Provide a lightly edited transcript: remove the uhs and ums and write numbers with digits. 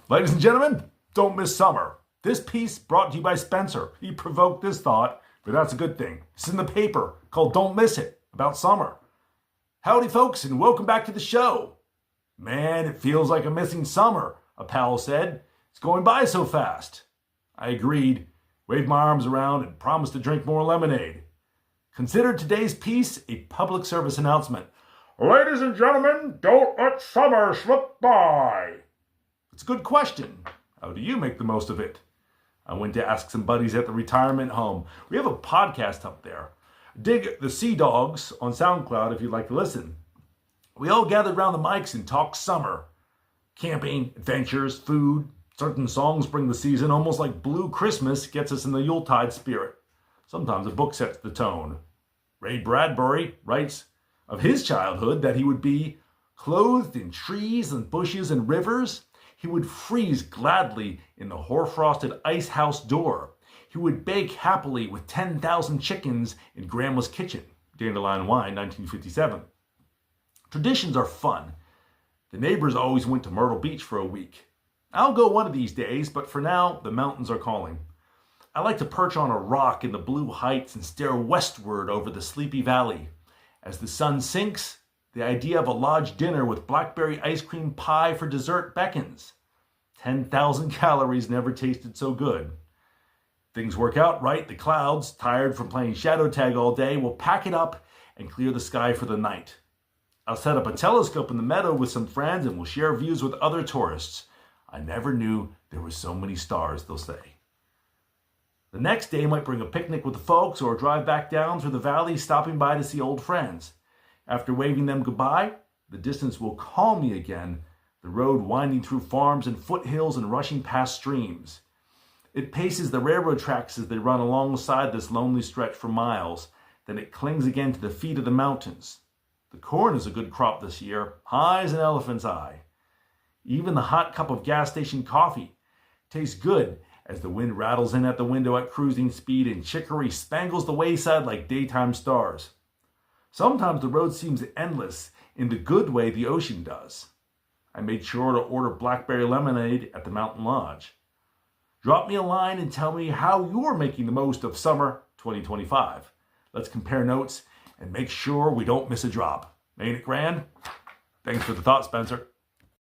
Ladies and gentlemen, don't miss summer. This piece brought to you by Spencer. He provoked this thought, but that's a good thing. It's in the paper called Don't Miss It, about summer. Howdy folks, and welcome back to the show. Man, it feels like a missing summer, a pal said. It's going by so fast. I agreed, waved my arms around, and promised to drink more lemonade. Consider today's piece a public service announcement. Ladies and gentlemen, don't let summer slip by. It's a good question. How do you make the most of it? I went to ask some buddies at the retirement home. We have a podcast up there. Dig the Sea Dogs on SoundCloud if you'd like to listen. We all gathered around the mics and talked summer. Camping, adventures, food. Certain songs bring the season almost like Blue Christmas gets us in the Yuletide spirit. Sometimes a book sets the tone. Ray Bradbury writes of his childhood that he would be clothed in trees and bushes and rivers. He would freeze gladly in the hoar-frosted ice house door. He would bake happily with 10,000 chickens in Grandma's kitchen. Dandelion Wine, 1957. Traditions are fun. The neighbors always went to Myrtle Beach for a week. I'll go one of these days, but for now, the mountains are calling. I like to perch on a rock in the blue heights and stare westward over the sleepy valley. As the sun sinks, the idea of a lodge dinner with blackberry ice cream pie for dessert beckons. 10,000 calories never tasted so good. Things work out right. The clouds, tired from playing shadow tag all day, will pack it up and clear the sky for the night. I'll set up a telescope in the meadow with some friends and we'll share views with other tourists. I never knew there were so many stars, they'll say. The next day might bring a picnic with the folks or a drive back down through the valley, stopping by to see old friends. After waving them goodbye, the distance will call me again, the road winding through farms and foothills and rushing past streams. It paces the railroad tracks as they run alongside this lonely stretch for miles. Then it clings again to the feet of the mountains. The corn is a good crop this year, high as an elephant's eye. Even the hot cup of gas station coffee tastes good as the wind rattles in at the window at cruising speed and chicory spangles the wayside like daytime stars. Sometimes the road seems endless in the good way the ocean does. I made sure to order blackberry lemonade at the Mountain Lodge. Drop me a line and tell me how you're making the most of summer 2025. Let's compare notes and make sure we don't miss a drop. Ain't it grand? Thanks for the thought, Spencer.